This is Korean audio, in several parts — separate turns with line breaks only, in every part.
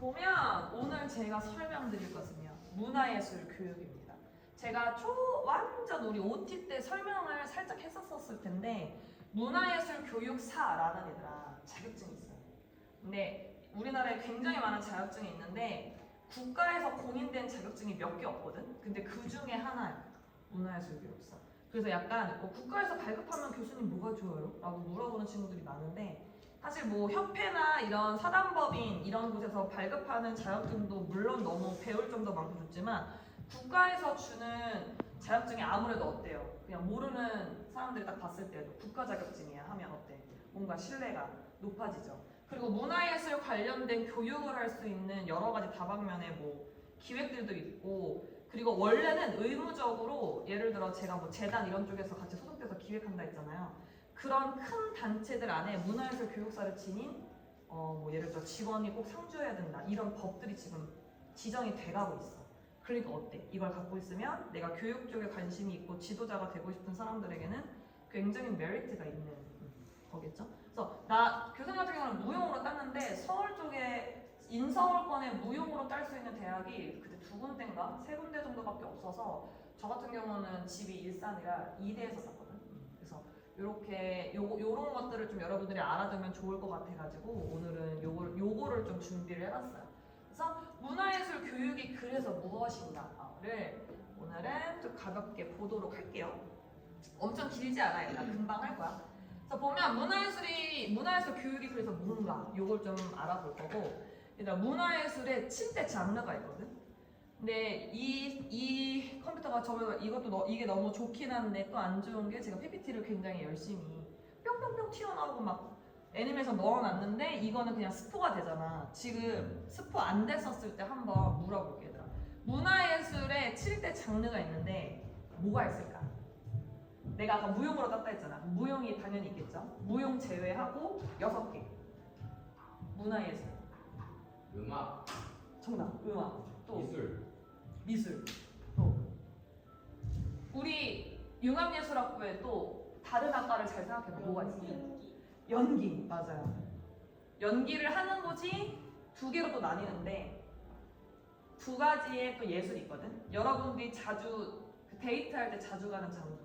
보면 오늘 제가 설명드릴 것은요. 문화예술 교육입니다. 제가 완전 우리 OT 때 설명을 살짝 했었을 텐데 문화예술 교육사라는 얘들아 자격증이 있어요. 근데 우리나라에 굉장히 많은 자격증이 있는데 국가에서 공인된 자격증이 몇 개 없거든? 근데 그 중에 하나야. 문화예술 교육사. 그래서 약간 국가에서 발급하면 교수님 뭐가 좋아요? 라고 물어보는 친구들이 많은데 사실 뭐 협회나 이런 사단법인 이런 곳에서 발급하는 자격증도 물론 너무 배울 점도 많고 좋지만 국가에서 주는 자격증이 아무래도 어때요? 그냥 모르는 사람들이 딱 봤을 때도 국가 자격증이야 하면 어때? 뭔가 신뢰가 높아지죠. 그리고 문화예술 관련된 교육을 할 수 있는 여러 가지 다방면의 뭐 기획들도 있고 그리고 원래는 의무적으로 예를 들어 제가 뭐 재단 이런 쪽에서 같이 소속돼서 기획한다 했잖아요. 그런 큰 단체들 안에 문화예술 교육사를 지닌 뭐 예를 들어 직원이 꼭 상주해야 된다 이런 법들이 지금 지정이 돼가고 있어. 그러니까 어때? 이걸 갖고 있으면 내가 교육 쪽에 관심이 있고 지도자가 되고 싶은 사람들에게는 굉장히 메리트가 있는 거겠죠. 그래서 나 교생 같은 경우는 무용으로 땄는데 서울 쪽에 인서울권에 무용으로 딸 수 있는 대학이 그때 2군데인가 3군데 정도밖에 없어서 저 같은 경우는 집이 일산이라 이대에서 땄거든. 그래서 이렇게 요런 것들을 좀 여러분들이 알아두면 좋을 것 같아가지고 오늘은 요거를 좀 준비를 해봤어요. 그래서 문화예술 교육이 그래서 무엇인가를 오늘은 좀 가볍게 보도록 할게요. 엄청 길지 않아요. 나 금방 할 거야. 그래서 보면 문화예술 교육이 그래서 뭔가 요걸 좀 알아볼 거고 일단 문화예술에 7대 장르가 있거든. 근데 이 컴퓨터가 이게 너무 좋긴 한데 또 안 좋은 게 제가 PPT를 굉장히 열심히 뿅뿅뿅 튀어나오고 막 애니메이션 넣어놨는데 이거는 그냥 스포가 되잖아. 지금 스포 안 됐었을 때 한번 물어볼게 얘들아. 문화예술에 7대 장르가 있는데 뭐가 있을까? 내가 아까 무용으로 땄다 했잖아. 무용이 당연히 있겠죠. 무용 제외하고 6개. 문화예술.
음악,
정답. 음악. 또
미술,
또 우리 융합예술학부에 또 다른 학과를 잘 생각해봐. 뭐가 있어? 연기. 맞아요. 연기를 하는 곳이 2개로 또 나뉘는데 2가지의 또 예술이 있거든. 여러분들이 자주 데이트할 때 자주 가는 장소.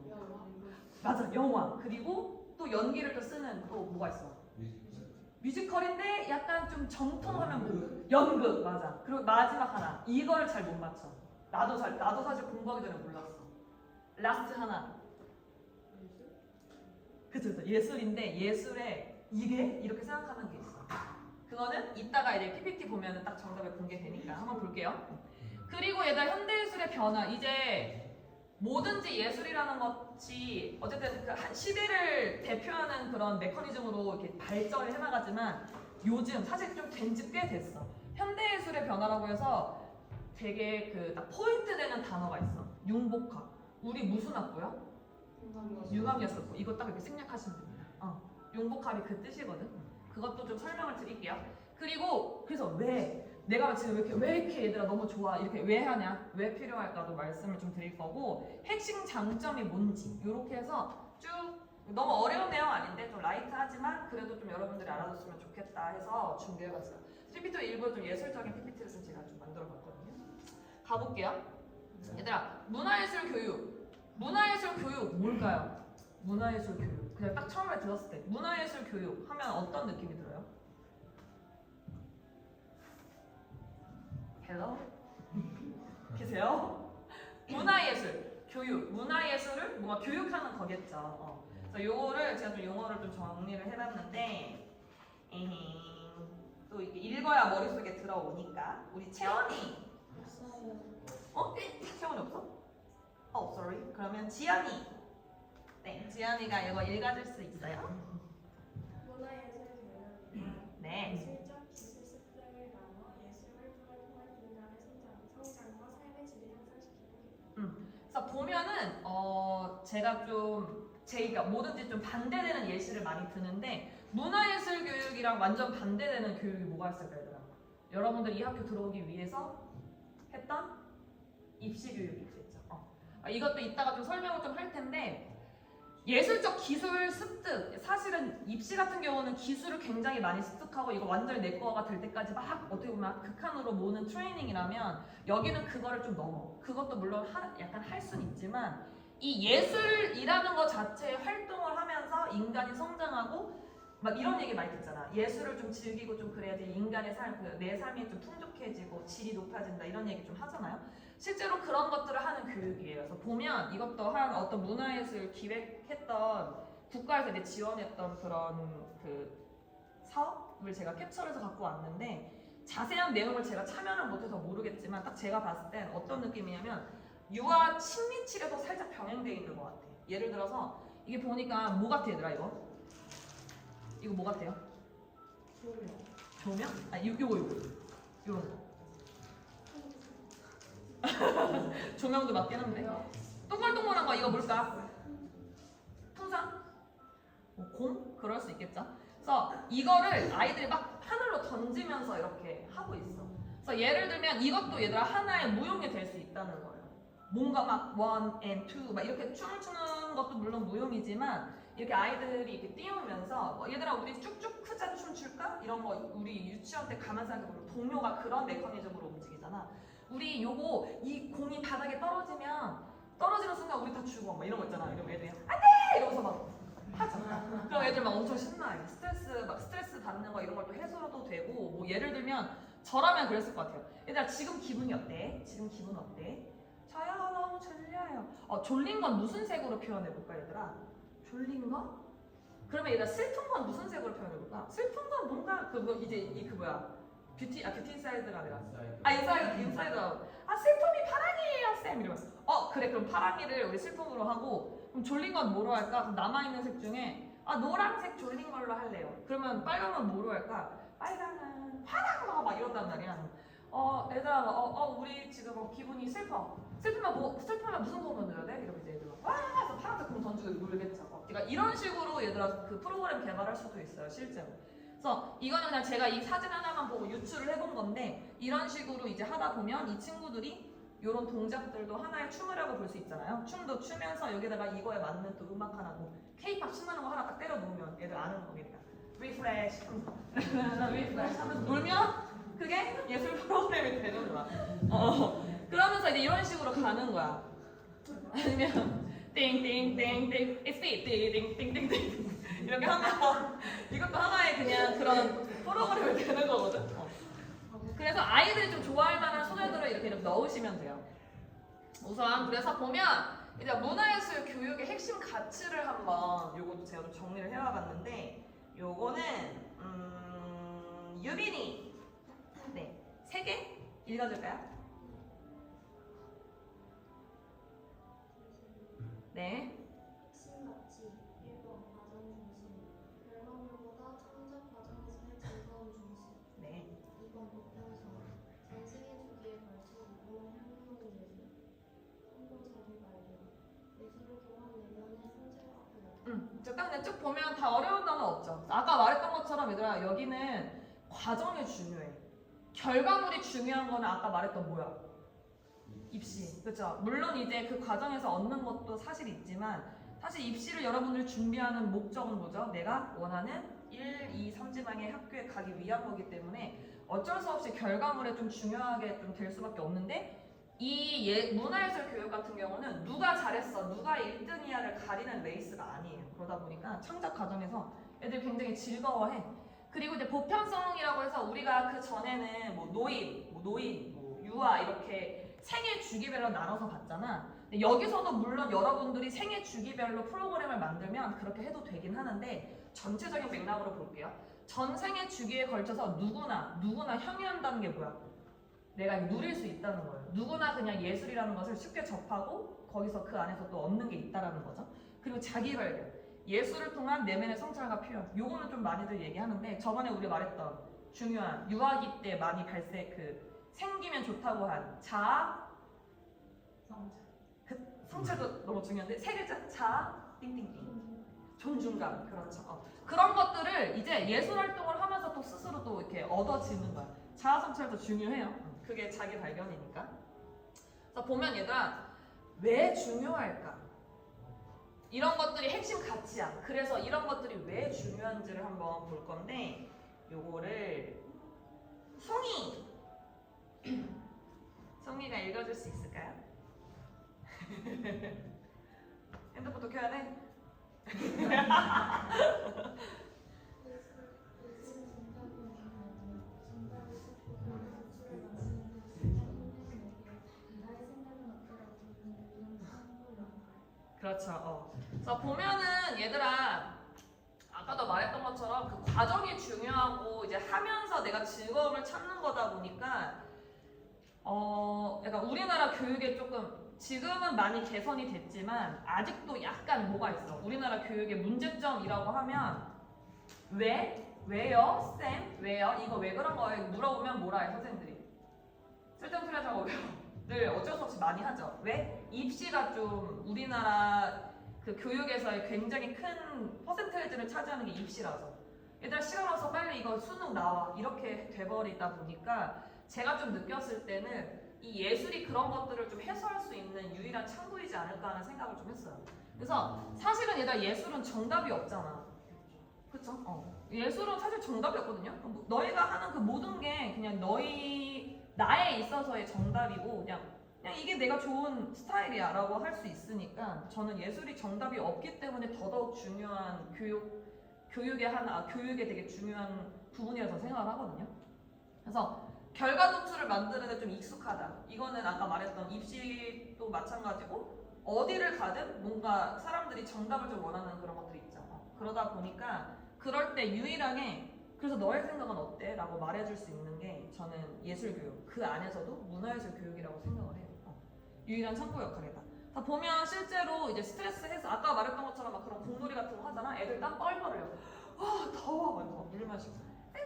맞아, 영화. 그리고 또 연기를 또 쓰는 또 뭐가 있어? 뮤지컬인데 약간 좀 정통하면 뭐 연극. 맞아. 그리고 마지막 하나. 이걸 잘 못 맞춰. 나도 사실 공부하기 전에 몰랐어. 라스트 하나. 그쵸. 예술인데 예술에 이게 이렇게 생각하는 게 있어. 그거는 이따가 이제 PPT 보면은 딱 정답이 공개되니까 한번 볼게요. 그리고 얘들 현대예술의 변화. 이제 뭐든지 예술이라는 것이 어쨌든 그 한 시대를 대표하는 그런 메커니즘으로 이렇게 발전을 해나가지만 요즘 사실 좀 된 지 꽤 됐어. 현대예술의 변화라고 해서 되게 그 딱 포인트 되는 단어가 있어. 융복합. 우리 무슨 학부야? 융합예술학부. 이거 딱 이렇게 생략하시면 됩니다. 융복합이 그 뜻이거든. 그것도 좀 설명을 드릴게요. 그리고 그래서 내가 지금 왜 이렇게 얘들아 너무 좋아 이렇게 왜 하냐 왜 필요할까도 말씀을 좀 드릴 거고 핵심 장점이 뭔지 이렇게 해서 쭉 너무 어려운 내용 아닌데 좀 라이트하지만 그래도 좀 여러분들이 알아뒀으면 좋겠다 해서 준비해봤어요. PPT 일부 좀 예술적인 PPT를 좀 제가 좀 만들어봤거든요. 가볼게요. 얘들아 문화예술 교육 뭘까요? 문화예술 교육 그냥 딱 처음에 들었을 때 문화예술 교육 하면 어떤 느낌이 들어요? 헬로? 계세요? 문화예술, 교육, 문화예술을 뭔가 교육하는 거겠죠. 그래서 요거를 제가 좀 용어를 좀 정리를 해봤는데 또 이게 읽어야 머릿속에 들어오니까 우리 채원이 채원이 없어? sorry. 그러면 지연이 네, 지연이가 이거 읽어줄 수 있어요?
문화예술 교육은
네.
예술적 기술 습득을 나눠 예술 활동을 통한 인간의 성장과 삶의 질을 향상시키는
그래서 보면은 제가 좀 제가 뭐든지 좀 반대되는 예시를 많이 드는데 문화예술 교육이랑 완전 반대되는 교육이 뭐가 있을까요, 얘들아? 여러분들 이 학교 들어오기 위해서 했던 입시 교육이 있겠죠. 이것도 이따가 좀 설명을 좀 할 텐데 예술적 기술 습득. 사실은 입시 같은 경우는 기술을 굉장히 많이 습득하고 이거 완전히 내 거가 될 때까지 막 어떻게 보면 극한으로 모는 트레이닝이라면 여기는 그거를 좀 넘어. 그것도 물론 약간 할 수는 있지만 이 예술이라는 것 자체의 활동을 하면서 인간이 성장하고 막 이런 얘기 많이 듣잖아. 예술을 좀 즐기고 좀 그래야지 인간의 삶, 내 삶이 좀 풍족해지고 질이 높아진다 이런 얘기 좀 하잖아요. 실제로 그런 것들을 하는 교육이에요. 그래서 보면 이것도 한 어떤 문화예술 기획했던 국가에서 이제 지원했던 그런 그 사업을 제가 캡처해서 갖고 왔는데 자세한 내용을 제가 참여를 못해서 모르겠지만 딱 제가 봤을 땐 어떤 느낌이냐면 유아 심리 치료도 살짝 병행되어 있는 것 같아. 예를 들어서 이게 보니까 뭐 같아 얘들아 이거? 이거 뭐 같아요? 조명? 아 요거 요런 거. 조명도 맞긴 한데 동글동글한 거 이거 뭘까? 풍선? 공? 그럴 수 있겠죠. 그래서 이거를 아이들이 막 하늘로 던지면서 이렇게 하고 있어. 그래서 예를 들면 이것도 얘들아 하나의 무용이 될 수 있다는 거예요. 뭔가 막 one and two 막 이렇게 춤을 추는 것도 물론 무용이지만 이렇게 아이들이 이렇게 띄우면서 뭐 얘들아 우리 쭉쭉 크자 춤출까? 이런 거 우리 유치원 때 가만 생각해보면 동료가 그런 메커니즘으로 움직이잖아. 우리 요거 이 공이 바닥에 떨어지는 순간 우리 다 죽어 막 이런 거 있잖아. 이러면 애들이 안돼 이러면서 막 하잖아. 그럼 애들 막 엄청 신나요. 스트레스 받는 거 이런 걸 또 해소도 되고 뭐 예를 들면 저라면 그랬을 것 같아요. 얘들아 지금 기분이 어때? 지금 기분 어때? 저요 너무 졸려요. 졸린 건 무슨 색으로 표현해볼까 얘들아? 졸린 거? 그러면 얘들아 슬픈 건 무슨 색으로 표현해볼까? 슬픈 건 뭔가 그 뭐야 뷰티 인사이드가 아니라 인사이드 아웃. 슬픔이 파랑이에요 쌤 이러면서 그래 그럼 파랑이를 우리 슬픔으로 하고 그럼 졸린 건 뭐로 할까? 그럼 남아있는 색 중에 노란색 졸린 걸로 할래요. 그러면 빨간 건 뭐로 할까? 빨강은 파랑 막 이런단 말이야. 얘들아 우리 지금 기분이 슬프면 무슨 공을 넣어야 돼? 이러면 이제 얘들아 해서 파란색 공 던지고 놀겠죠. 그러니까 이런 식으로 얘들아 그 프로그램 개발할 수도 있어요 실제로. 그래서 이거는 그냥 제가 이 사진 하나만 보고 유추를 해본 건데 이런 식으로 이제 하다 보면 이 친구들이 이런 동작들도 하나의 춤이라고 볼 수 있잖아요. 춤도 추면서 여기다가 이거에 맞는 또 음악 하나 뭐 K-팝 신나는 거 하나 딱 때려 놓으면 얘들 아는 거니까 리프레시 하면서 놀면 그게 예술 프로그램이 되는 거야. 그러면서 이제 이런 식으로 가는 거야. 아니면 띵띵띵띵 it's me 띵띵띵띵띵 이렇게 하면 이것도 하나의 그냥 그런 프로그램이 되는 거거든. 그래서 아이들이 좀 좋아할 만한 소재들을 이렇게 넣으시면 돼요. 우선 그래서 보면 이제 문화예술 교육의 핵심 가치를 한번 요것도 제가 좀 정리를 해와봤는데 요거는 유빈이 네 3개 읽어줄까요? 네.
핵심 가치 1번 과정 중심 결과물보다 창작 과정에서의 즐거움 중심
네.
2번 보편성 전생의 주기에 걸쳐 무궁한 향유의 예술 3번 자기 발견 예술을 통한 내면의 성찰과 표현
딱 그냥 쭉 보면 다 어려운 단어 없죠. 아까 말했던 것처럼 얘들아 여기는 과정이 중요해. 결과물이 중요한 거는 아까 말했던 뭐야? 입시. 그렇죠? 물론 이제 그 과정에서 얻는 것도 사실 있지만 사실 입시를 여러분들 준비하는 목적은 뭐죠? 내가 원하는 1, 2, 3지방의 학교에 가기 위한 거기 때문에 어쩔 수 없이 결과물에 좀 중요하게 좀 될 수밖에 없는데 이 문화예술 교육 같은 경우는 누가 잘했어, 누가 1등이야를 가리는 레이스가 아니에요. 그러다 보니까 창작 과정에서 애들 굉장히 즐거워해. 그리고 이제 보편성이라고 해서 우리가 그 전에는 뭐 노인, 뭐 유아 이렇게 생애 주기별로 나눠서 봤잖아. 근데 여기서도 물론 여러분들이 생애 주기별로 프로그램을 만들면 그렇게 해도 되긴 하는데 전체적인 맥락으로 볼게요. 전 생애 주기에 걸쳐서 누구나 향유한다는 게 뭐야? 내가 누릴 수 있다는 거예요. 누구나 그냥 예술이라는 것을 쉽게 접하고 거기서 그 안에서 또 얻는 게 있다라는 거죠. 그리고 자기 발견. 예술을 통한 내면의 성찰과 표현. 요거는 좀 많이들 얘기하는데 저번에 우리 말했던 중요한 유아기 때 많이 생기면 좋다고 한 자아 성찰도 너무 중요한데 3글자 자아 띵띵띵 존중감. 그렇죠. 그런 것들을 이제 예술 활동을 하면서 또 스스로 또 이렇게 얻어지는 거야. 자아 성찰도 중요해요. 그게 자기 발견이니까. 그래서 보면 얘들아 왜 중요할까? 이런 것들이 핵심 가치야. 그래서 이런 것들이 왜 중요한지를 한번 볼 건데 요거를 송이가 읽어줄 수 있을까요? 핸드폰도 켜야 돼? 그렇죠. 그래서 보면은 얘들아 아까도 말했던 것처럼 그 과정이 중요하고 이제 하면서 내가 즐거움을 찾는 거다 보니까 약간 우리나라 교육에 조금 지금은 많이 개선이 됐지만 아직도 약간 뭐가 있어. 우리나라 교육의 문제점이라고 하면 왜요? 쌤? 왜요? 이거 왜 그런 거예요? 물어보면 뭐라 해 선생님들이? 쓸데없는 소리 하지 말고 늘 어쩔 수 없이 많이 하죠. 왜? 입시가 좀 우리나라 그 교육에서의 굉장히 큰 퍼센테이지를 차지하는 게 입시라서 얘들아 시간 와서 빨리 이거 수능 나와 이렇게 돼버리다 보니까 제가 좀 느꼈을 때는 이 예술이 그런 것들을 좀 해소할 수 있는 유일한 창구이지 않을까 하는 생각을 좀 했어요. 그래서 사실은 얘들아 예술은 정답이 없잖아. 그쵸? 예술은 사실 정답이 없거든요. 너희가 하는 그 모든 게 그냥 나에 있어서의 정답이고 그냥 이게 내가 좋은 스타일이야 라고 할 수 있으니까 저는 예술이 정답이 없기 때문에 더더욱 중요한 교육의 되게 중요한 부분이라서 생각을 하거든요. 그래서 결과 도출을 만드는 데 좀 익숙하다. 이거는 아까 말했던 입시도 마찬가지고 어디를 가든 뭔가 사람들이 정답을 좀 원하는 그런 것들이 있죠. 그러다 보니까 그럴 때 유일하게 그래서 너의 생각은 어때? 라고 말해줄 수 있는 게 저는 예술교육 그 안에서도 문화예술 교육이라고 생각을 해요. 유일한 창구 역할이다. 자, 보면 실제로 이제 스트레스 해소 아까 말했던 것처럼 막 그런 공놀이 같은 거 하잖아. 애들 땀 뻘뻘 흘려. 더워. 막 물 마시고.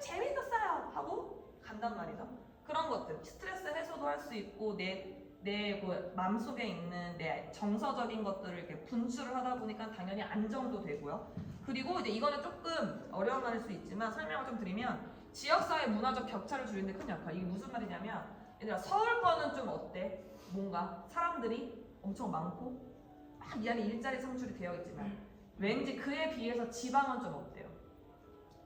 재밌었어요. 하고 간단 말이죠. 그런 것들 스트레스 해소도 할 수 있고 내 그 마음속에 있는 내 정서적인 것들을 이렇게 분출을 하다 보니까 당연히 안정도 되고요. 그리고 이제 이거는 조금 어려운 말일 수 있지만 설명을 좀 드리면 지역사회 문화적 격차를 줄이는 데 큰 역할. 이게 무슨 말이냐면 얘들아 서울 거는 좀 어때? 뭔가 사람들이 엄청 많고 막 이 안에 일자리 창출이 되어 있지만 왠지 그에 비해서 지방은 좀 어때요?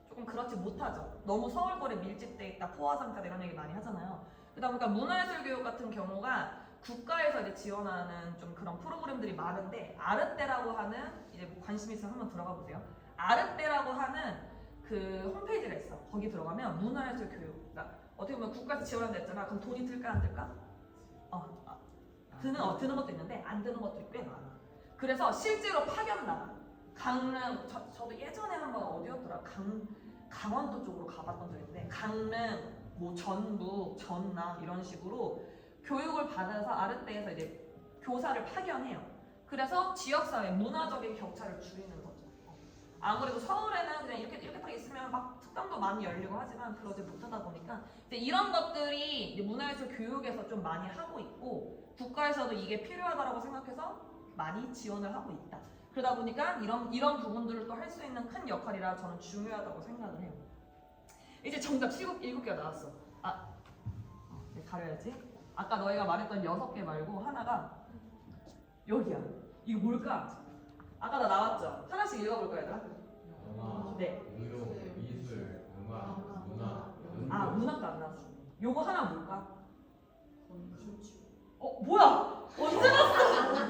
조금 그렇지 못하죠. 너무 서울권에 밀집돼 있다, 포화상자다 이런 얘기 많이 하잖아요. 그러다 보니까 문화예술 교육 같은 경우가 국가에서 이제 지원하는 좀 그런 프로그램들이 많은데 아르떼라고 하는 이제 관심 있으면 한번 들어가 보세요. 아르떼라고 하는 그 홈페이지가 있어. 거기 들어가면 문화예술 교육. 그러니까 어떻게 보면 국가에서 지원한다 했잖아. 그럼 돈이 들까 안 들까? 드는 것도 있는데 안 드는 것들이 꽤 많아. 그래서 실제로 파견 나가. 강릉 저도 예전에 한번 어디였더라? 강원도 쪽으로 가봤던 적이 있는데 강릉, 뭐 전북, 전남 이런 식으로 교육을 받아서 아르떼에서 이제 교사를 파견해요. 그래서 지역사회 문화적인 격차를 줄이는 거죠. 아무래도 서울에는 그냥 이렇게 딱 있으면 막 특강도 많이 열리고 하지만 그러지 못하다 보니까 이제 이런 것들이 이제 문화예술 교육에서 좀 많이 하고 있고 국가에서도 이게 필요하다고 생각해서 많이 지원을 하고 있다. 그러다 보니까 이런 부분들을 또 할 수 있는 큰 역할이라 저는 중요하다고 생각을 해요. 이제 정답 7개가 나왔어. 가려야지. 아까 너희가 말했던 6개 말고 하나가 여기야. 이거 뭘까? 아까 다 나왔죠? 하나씩 읽어볼까요, 얘들아?
영화,
네.
의료, 미술, 음악, 문화,
문학도 안 나왔어. 요거 하나 뭘까? 뭐야? 언제 났어?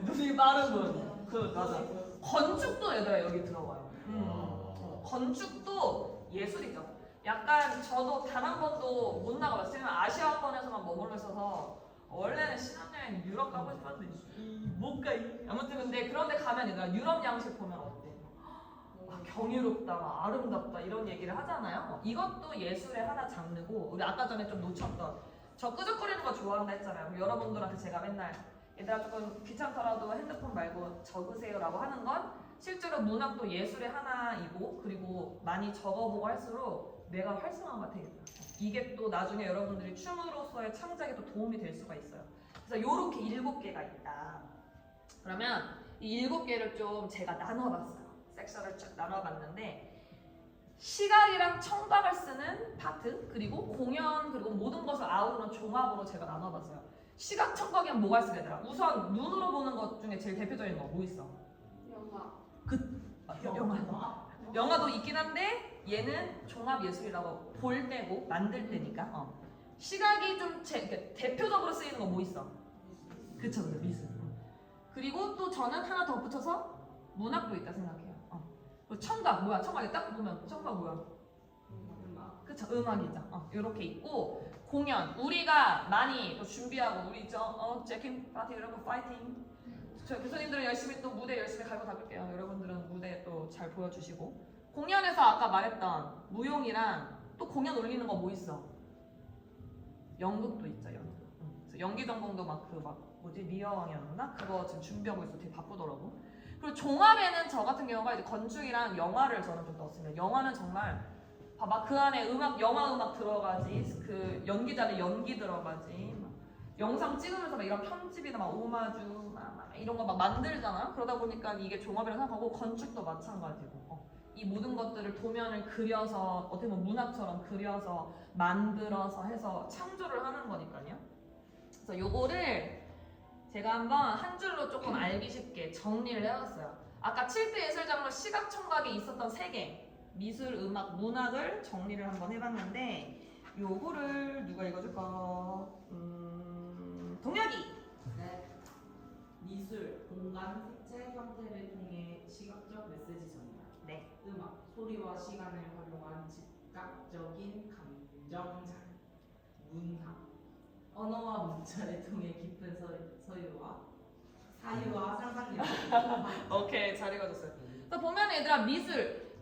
눈이 빠른 분. 맞아. 건축도 얘들아 여기 들어가요. 건축도 예술이죠. 약간 저도 단 한 번도 못 나가봤어요. 아시아권에서만 머물러 있어서 원래는 신혼여행 유럽 가고 싶었는데 못 가. 아무튼 근데 그런데 가면 얘들아 유럽 양식 보면 어때? 경이롭다, 아름답다 이런 얘기를 하잖아요. 이것도 예술의 하나 장르고 우리 아까 전에 좀 놓쳤던 저 끄적거리는 거 좋아한다 했잖아요. 여러분들한테 제가 맨날 얘들아 조금 귀찮더라도 핸드폰 말고 적으세요 라고 하는 건 실제로 문학도 예술의 하나이고 그리고 많이 적어보고 할수록 내가 활성화가 되겠다. 이게 또 나중에 여러분들이 춤으로서의 창작에 또 도움이 될 수가 있어요. 그래서 요렇게 7개가 있다. 그러면 이 7개를 좀 제가 나눠봤어요. 섹션을 쫙 나눠봤는데 시각이랑 청각을 쓰는 파트 그리고 공연 그리고 모든 것을 아우르는 종합으로 제가 나눠봤어요. 시각 청각엔 뭐가 있어 얘들아? 우선 눈으로 보는 것 중에 제일 대표적인 거 뭐 있어?
영화.
영화. 영화도 있긴 한데 얘는 종합 예술이라고 볼 때고 만들 때니까. 시각이 좀 대표적으로 쓰이는 거 뭐 있어? 그쵸, 미술. 그리고 또 저는 하나 더 붙여서 문학도 있다 생각해요. 그리고 청각 뭐야? 청각에 딱 보면 청각 뭐야? 그쵸, 음악이죠. 이렇게 있고 공연 우리가 많이 또 준비하고 우리 재킷 파티 이런 거 파이팅. 저 교수님들은 열심히 또 무대 열심히 갈고 닦을게요. 여러분들은 무대 또 잘 보여주시고 공연에서 아까 말했던 무용이랑 또 공연 올리는 거 뭐 있어? 연극도 있죠, 연극. 그래서 연기 전공도 뭐지 미여왕이었나? 그거 지금 준비하고 있어. 되게 바쁘더라고. 그리고 종합에는 저 같은 경우가 이제 건축이랑 영화를 저는 좀 넣었습니다. 영화는 정말 봐봐 그 안에 영화 음악 들어가지, 그 연기자의 연기 들어가지, 막 영상 찍으면서 막 이런 편집이나 막 오마주 막 이런 거 막 만들잖아. 그러다 보니까 이게 종합이라고 생각하고 건축도 마찬가지고. 이 모든 것들을 도면을 그려서 어떻게 보면 문학처럼 그려서 만들어서 해서 창조를 하는 거니까요. 그래서 요거를 제가 한번 한 줄로 조금 알기 쉽게 정리를 해봤어요. 아까 7대 예술장로 시각 청각에 있었던 3개 미술, 음악, 문학을 정리를 한번 해봤는데 요거를 누가 읽어줄까? 동혁이!
네. 미술, 공간, 색채, 형태를 통해 시각적 메시지 전달.
네.
음악, 소리와 시간을 활용한 즉각적인 감정장. 문학, 언어와 문자를 통해 깊은 서유와 사유와 상상력.
오케이, 잘 읽어줬어요. 그래서 보면 얘들아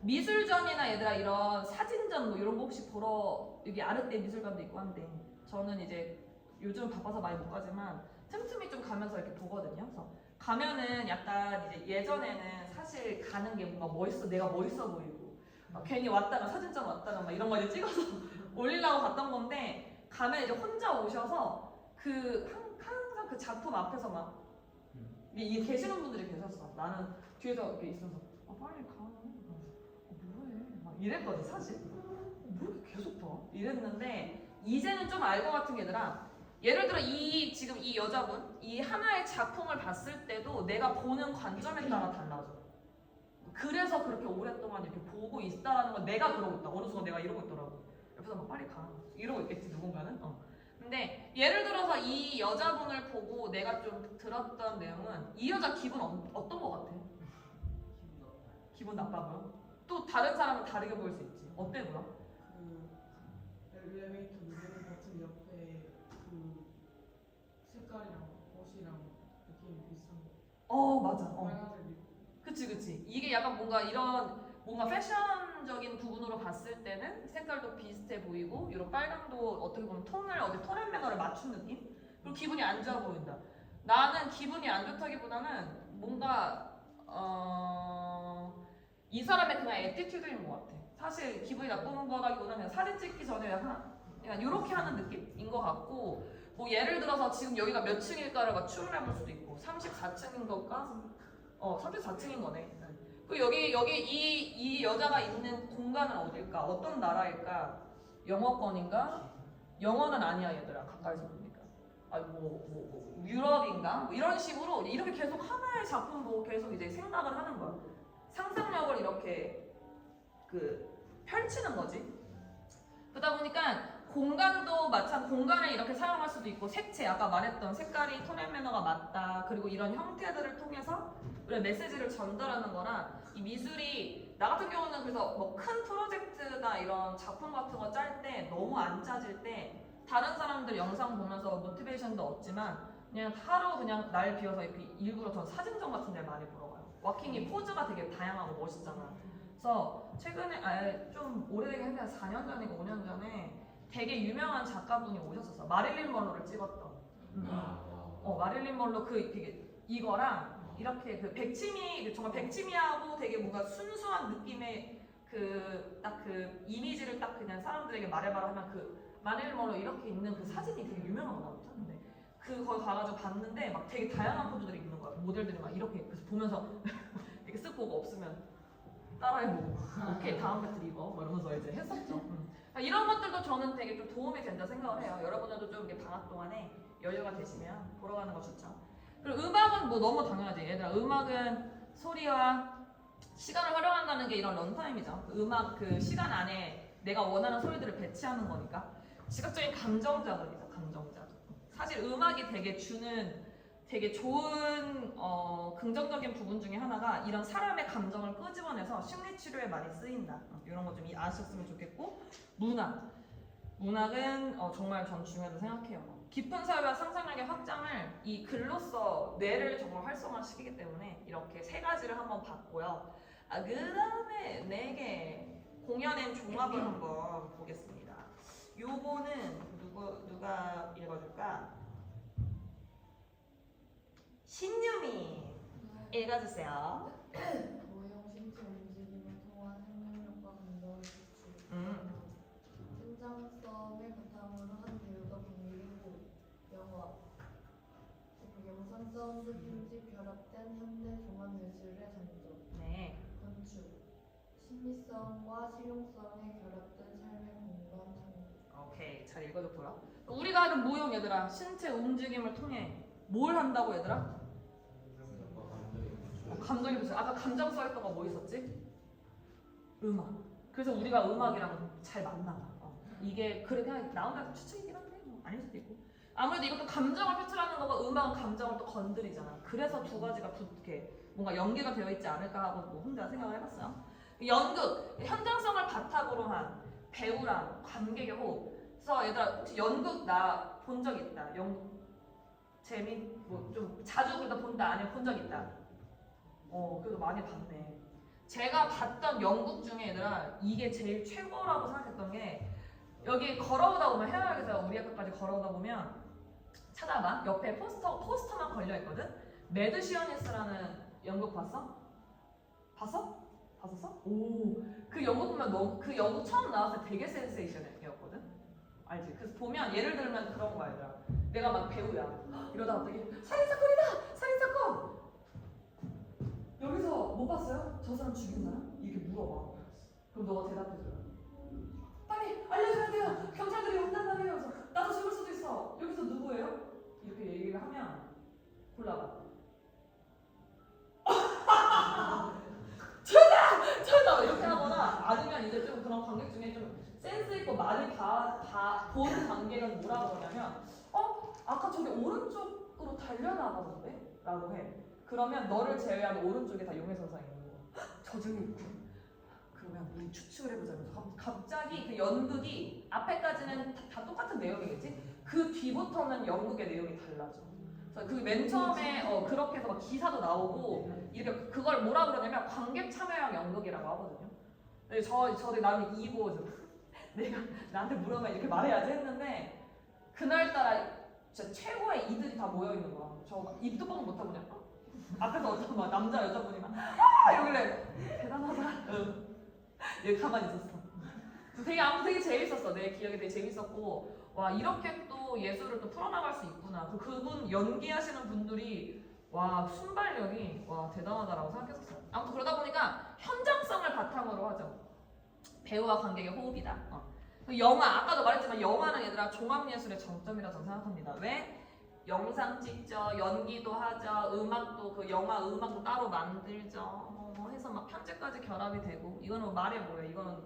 미술전이나 얘들아 이런 사진전 뭐 이런 거 혹시 보러 여기 아르떼 미술관도 있고 한데 저는 이제 요즘 바빠서 많이 못 가지만 틈틈이 좀 가면서 이렇게 보거든요. 그래서 가면은 약간 이제 예전에는 사실 가는 게 뭔가 내가 멋있어 보이고 괜히 왔다가 사진전 왔다가 막 이런 거 이제 찍어서 올리려고 갔던 건데 가면 이제 혼자 오셔서 항상 그 작품 앞에서 막 이 계시는 분들이 계셨어. 나는 뒤에서 이렇게 있어서 빨리 가. 뭐해? 막 이랬거든 사실. 뭐 이렇게 계속 봐? 이랬는데 이제는 좀 알 것 같은 게 얘들아. 예를 들어 지금 이 여자분 이 하나의 작품을 봤을 때도 내가 보는 관점에 따라 달라져. 그래서 그렇게 오랫동안 이렇게 보고 있다라는 건 내가 그러고 있다. 어느 순간 내가 이러고 있더라고. 옆에서 막 빨리 가. 이러고 있겠지 누군가는. 근데 예를 들어서 이 여자분을 보고 내가 좀 들었던 내용은 이 여자 기분 어떤 거 같아? 기분 나빠 보여? 또 다른 사람은 다르게 보일 수 있지. 어때 보여?
그 엘리베이터 누르는 버튼 옆에 그 색깔이랑 옷이랑 느낌이 비슷한 거.
맞아.
빨간색 입고.
그치. 이게 약간 뭔가 패션적인 부분으로 봤을 때는 색깔도 비슷해 보이고 이런 빨강도 어떻게 보면 톤앤 매너를 맞춘 느낌? 그리고 기분이 안 좋아 보인다. 나는 기분이 안 좋다기보다는 뭔가 이 사람의 그냥 애티튜드인 것 같아. 사실 기분이 나쁜 거라기보다는 그냥 사진 찍기 전에 약간 이렇게 하는 느낌인 것 같고 뭐 예를 들어서 지금 여기가 몇 층일까를 맞추를 해볼 수도 있고 34층인 걸까? 34층인 거네. 그리고 여기 이 여자가 있는 공간은 어딜까? 어떤 나라일까? 영어권인가? 영어는 아니야 얘들아. 가까이서 보니까. 뭐 유럽인가? 뭐 이런 식으로 이렇게 계속 하나의 작품 보고 계속 이제 생각을 하는 거야. 상상력을 이렇게 펼치는 거지. 그러다 보니까 공간도 공간을 이렇게 사용할 수도 있고 색채 아까 말했던 색깔이 톤앤 매너가 맞다. 그리고 이런 형태들을 통해서 우리가 메시지를 전달하는 거랑 이 미술이 나 같은 경우는 그래서 뭐 큰 프로젝트나 이런 작품 같은 거 짤 때 너무 안 짜질 때 다른 사람들 영상 보면서 모티베이션도 얻지만 그냥 하루 그냥 날 비워서 이렇게 일부러 전 사진전 같은 데 많이 보러 가요. 워킹이 포즈가 되게 다양하고 멋있잖아. 그래서 최근에 좀 오래되긴 했는데 4년 전이고 5년 전에 되게 유명한 작가분이 오셨었어. 마릴린 먼로를 찍었던. 마릴린 먼로 이거랑 이렇게 백치미 정말 백치미하고 되게 뭔가 순수한 느낌의 이미지를 딱 그냥 사람들에게 말해봐라 하면 마릴린 먼로 이렇게 있는 그 사진이 되게 유명하더라고. 근데 거기 가가지고 봤는데 막 되게 다양한 포즈들이 있는 거야. 모델들이 막 이렇게 그래서 보면서 이렇게 쓱 보고 없으면 따라해보고 오케이 다음 배틀 입어 뭐 이러면서 이제 했었죠. 이런 것들도 저는 되게 좀 도움이 된다 생각을 해요. 여러분들도 좀 이렇게 방학 동안에 여유가 되시면 보러 가는 거 좋죠. 그리고 음악은 뭐 너무 당연하지. 얘들아, 음악은 소리와 시간을 활용한다는 게 이런 런타임이죠. 그 음악 그 시간 안에 내가 원하는 소리들을 배치하는 거니까. 시각적인 감정자들이죠. 감정자. 사실 음악이 되게 주는 되게 좋은 긍정적인 부분 중에 하나가 이런 사람의 감정을 끄집어내서 심리 치료에 많이 쓰인다. 이런 거 좀 아셨으면 좋겠고, 문학은 정말 전 중요하다고 생각해요. 깊은 사회와 상상력의 확장을 이 글로써 뇌를 정말 활성화시키기 때문에 이렇게 세 가지를 한번 봤고요. 그 다음에 4개 공연의 종합을 한번 보겠습니다. 요거는 누가 읽어줄까? 신유미 읽어주세요.
모형 신체 움직임을 통한 생명력과 감정을 추출. 현장성을 바탕으로 한 배우가 공개고 영화. 영상 사운드 편집 결합된 현대 종합 예술의 장점.
네.
건축. 심리성과 실용성에 결합된 삶의 공간 창조.
오케이, 잘 읽어줬고요. 우리가 하는 모형 얘들아, 신체 움직임을 통해 뭘 한다고 얘들아? 감정이 무슨 아까 감정 써있던 거 뭐 있었지? 음악. 그래서 우리가 음악이랑 잘 맞나 봐. 이게 그래 그냥 나온다 추측이긴 한데 뭐 아닐 수도 있고. 아무래도 이것도 감정을 표출하는 거고 음악은 감정을 또 건드리잖아. 그래서 두 가지가 붙게 뭔가 연계가 되어 있지 않을까 하고 뭐 혼자 생각을 해봤어요. 연극, 현장성을 바탕으로 한 배우랑 관객의 호흡. 그래서 얘들아 혹시 연극 나 본 적 있다. 연극 뭐 좀 자주 본다 아니면 본 적 있다. 그래도 많이 봤네. 제가 봤던 연극 중에 얘들아 이게 제일 최고라고 생각했던 게 여기 걸어오다 보면 해외역에서 우리 학교까지 걸어오다 보면 찾아봐. 옆에 포스터만 걸려 있거든. 매드 시어니스라는 연극 봤어? 봤었어? 오, 그 연극 보면 그 연극 처음 나왔을 때 되게 센세이션이었거든. 알지? 그래서 보면 예를 들면 그런 거야 얘들아. 내가 막 배우야. 이러다 갑자기 살인사건이다! 살인사건! 여기서 못 봤어요? 저 사람 죽인 사람? 이렇게 물어봐. 그럼 너가 대답해줘요. 빨리 알려줘야 돼요. 경찰들이 온단 말이에요. 그래서 나도 죽을 수도 있어. 여기서 누구예요? 이렇게 얘기를 하면 골라봐. 철다 이렇게 하거나 아니면 이제 좀 그런 관객 중에 좀 센스 있고 많이 본 관객은 뭐라고 그러냐면 아까 저기 오른쪽으로 달려나가던데? 라고 해. 그러면 너를 제외한 오른쪽에 다 용해선상이 있는 거야. 저 중에 있고. 그러면 우리 추측을 해보자면서 갑자기 그 연극이 앞에까지는 다 똑같은 내용이겠지? 그 뒤부터는 연극의 내용이 달라져. 그래서 그 맨 처음에 그렇게 해서 막 기사도 나오고 이렇게 그걸 뭐라 그러냐면 관객 참여형 연극이라고 하거든요. 근데 저도 나는 이거 내가 나한테 물어보면 이렇게 말해야지 했는데 그날따라 진짜 최고의 이들이 다 모여 있는 거야. 저 입도 뻥 못하고 그냥 앞에서 어떤 막 남자 여자분이 막 이러길래 대단하다. 얘 가만히 있었어. 아무튼 되게 재밌었어. 내 기억에 되게 재밌었고 와 이렇게 또 예술을 또 풀어나갈 수 있구나. 그분 연기하시는 분들이 와 순발력이 와 대단하다라고 생각했었어요. 아무튼 그러다 보니까 현장성을 바탕으로 하죠. 배우와 관객의 호흡이다. 영화 아까도 말했지만 영화는 얘들아 종합예술의 정점이라고 저는 생각합니다. 왜? 영상 찍죠, 연기도 하죠, 음악도 그 영화 음악도 따로 만들죠. 해서 막 편집까지 결합이 되고 이거는 뭐 말해 뭐예요? 이거는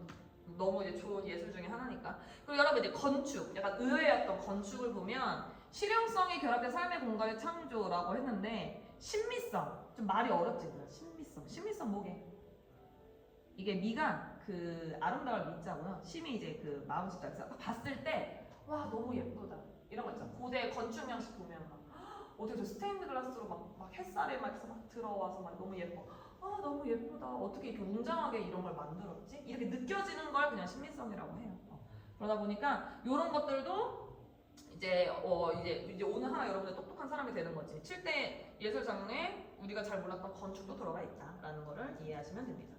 너무 이제 좋은 예술 중에 하나니까. 그리고 여러분 이제 건축, 약간 의외였던 건축을 보면 실용성이 결합된 삶의 공간의 창조라고 했는데 신미성 좀 말이 어렵지 그래. 신미성 뭐게? 이게 미가 그 아름다울 미자고요. 심이 이제 그 마음 숫자. 그래서 봤을 때 와 너무 예쁘다 이런 거 있잖아. 고대 건축 양식 보면 막 어떻게 저 스테인드 글라스로 막 햇살에 막 들어와서 막 너무 예뻐. 너무 예쁘다. 어떻게 이렇게 웅장하게 이런 걸 만들었지? 이렇게 느껴지는 걸 그냥 신미성이라고 해요. 그러다 보니까 이런 것들도 이제 오늘 하나 여러분들 똑똑한 사람이 되는 거지. 7대 예술 장르에 우리가 잘 몰랐던 건축도 들어가 있다라는 거를 이해하시면 됩니다.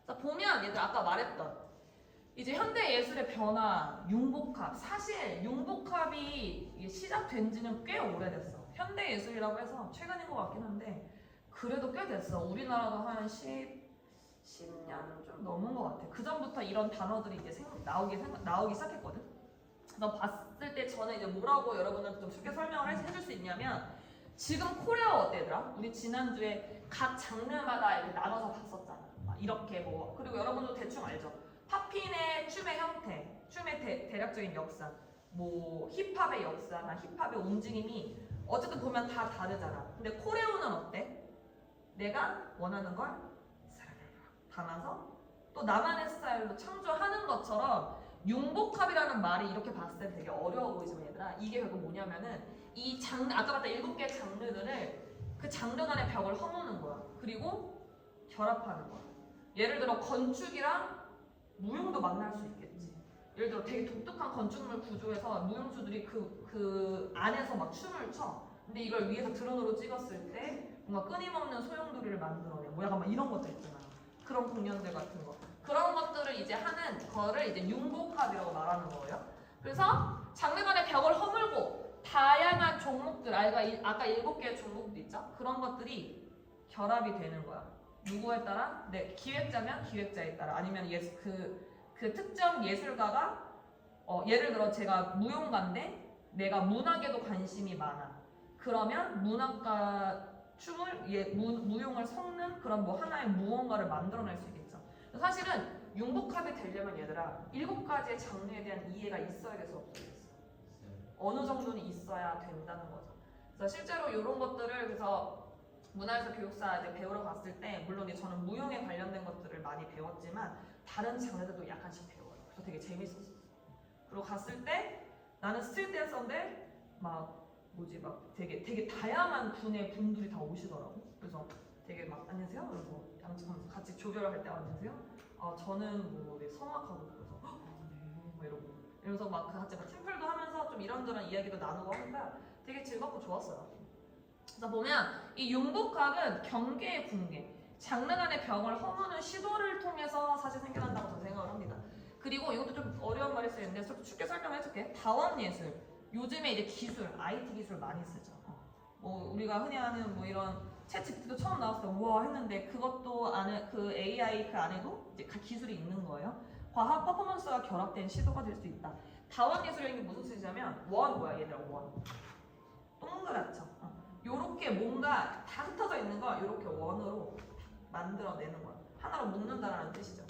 자 보면 얘들 아까 말했던 이제 현대 예술의 변화, 융복합. 사실 융복합이 시작된 지는 꽤 오래됐어. 현대 예술이라고 해서 최근인 것 같긴 한데 그래도 꽤 됐어. 우리나라도 한 10년 좀 넘은 것 같아. 그 전부터 이런 단어들이 이제 나오기 시작했거든. 그래서 봤을 때 저는 이제 뭐라고 여러분한테 좀 쉽게 설명을 해줄 수 있냐면 지금 코레아 어때 얘들아? 우리 지난주에 각 장르마다 이렇게 나눠서 봤었잖아. 막 이렇게 뭐 그리고 여러분도 대충 알죠? 팝핀의 춤의 형태, 춤의 대략적인 역사, 뭐 힙합의 역사나 힙합의 움직임이 어쨌든 보면 다 다르잖아. 근데 코레오는 어때? 내가 원하는 걸 담아서 또 나만의 스타일로 창조하는 것처럼 융복합이라는 말이 이렇게 봤을 때 되게 어려워 보이지만 얘들아 이게 결국 뭐냐면은 이 장르 아까 봤던 7개의 장르들을 그 장르 간의 벽을 허무는 거야. 그리고 결합하는 거야. 예를 들어 건축이랑 무용도 만날 수 있겠지. 예를 들어 되게 독특한 건축물 구조에서 무용주들이 그 안에서 막 춤을 춰. 근데 이걸 위에서 드론으로 찍었을 때 뭔가 끊임없는 소용돌이를 만들어내. 뭐 약간 막 이런 것들 있잖아. 그런 공연들 같은 거. 그런 것들을 이제 하는 거를 이제 융복합이라고 말하는 거예요. 그래서 장르 간의 벽을 허물고 다양한 종목들, 아까 7개의 종목도 있죠? 그런 것들이 결합이 되는 거야. 누구에 따라? 네, 기획자면 기획자에 따라 아니면 그 특정 예술가가 예를 들어 제가 무용가인데 내가 문학에도 관심이 많아. 그러면 문학과 춤을 무용을 섞는 그런 뭐 하나의 무언가를 만들어낼 수 있겠죠. 사실은 융복합이 되려면 얘들아 7가지의 장르에 대한 이해가 있어야겠어 없어야겠어. 어느 정도는 있어야 된다는 거죠. 그래서 실제로 이런 것들을 그래서 문화예술 교육사 이제 배우러 갔을 때 물론 이제 저는 무용에 관련된 것들을 많이 배웠지만 다른 장르들도 약간씩 배워요. 그래서 되게 재밌었어. 그리고 갔을 때 나는 스트리트 댄서인데 막 되게 다양한 분의 분들이 다 오시더라고. 그래서 되게 막 안녕하세요. 그래서 양측하면서 같이 조별을 할 때 안녕하세요. 저는 뭐 성악하고 그래서 네, 뭐 이러면서 막 같이 막 팀플도 하면서 좀 이런저런 이야기도 나누고 하니까 되게 즐겁고 좋았어요. 그래서 보면 이 융복합은 경계의 붕괴, 장르 간의 벽을 허무는 시도를 통해서 사실 생겨난다고 저는 생각을 합니다. 그리고 이것도 좀 어려운 말일 수 있는데 좀 쉽게 설명해줄게. 다원예술, 요즘에 이제 기술, IT 기술 많이 쓰죠. 뭐 우리가 흔히 하는 뭐 이런 챗 GPT도 처음 나왔을 때 우와 했는데 그것도 안에 그 AI 그 안에도 이제 기술이 있는 거예요. 과학 퍼포먼스와 결합된 시도가 될 수 있다. 다원예술이라는 게 무슨 뜻이냐면 뭐야 얘들아 원. 동그랗죠. 요렇게 뭔가 다 흩어져 있는 걸 요렇게 원으로 만들어내는 거야. 하나로 묶는다라는 뜻이죠.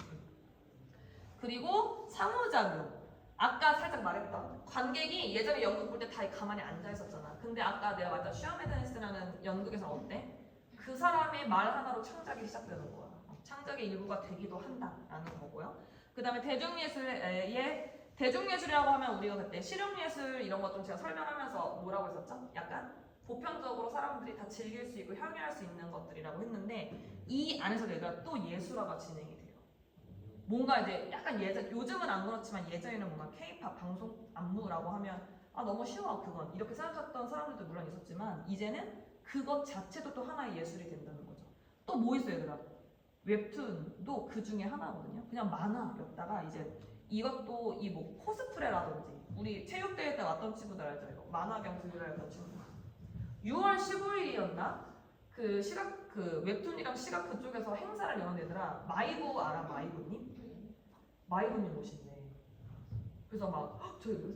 그리고 상호작용. 아까 살짝 말했던 관객이 예전에 연극 볼 때 다 가만히 앉아 있었잖아. 근데 아까 내가 말했던 슈아메드니스라는 연극에서 어때? 그 사람의 말 하나로 창작이 시작되는 거야. 창작의 일부가 되기도 한다라는 거고요. 그 다음에 대중예술이라고 하면 우리가 그때 실용예술 이런 거 좀 제가 설명하면서 뭐라고 했었죠? 약간 보편적으로 사람들이 다 즐길 수 있고 향유할 수 있는 것들이라고 했는데 이 안에서 얘가 또 예술화가 진행이 돼요. 뭔가 이제 약간 요즘은 안 그렇지만 예전에는 뭔가 K-팝 방송 안무라고 하면 너무 쉬워 그건 이렇게 생각했던 사람들도 물론 있었지만 이제는 그것 자체도 또 하나의 예술이 된다는 거죠. 또 뭐 있어요 얘들아? 웹툰도 그 중에 하나거든요. 그냥 만화였다가 이제 이것도 이 뭐 코스프레라든지 우리 체육대회 때 왔던 친구들 알죠? 이거 만화 겸 교류를 했던 친구 6월 15일이었나? 그 웹툰이랑 시각 그쪽에서 행사를 여는 애들아 마이브 알아? 마이브님 오신대. 그래서 막 그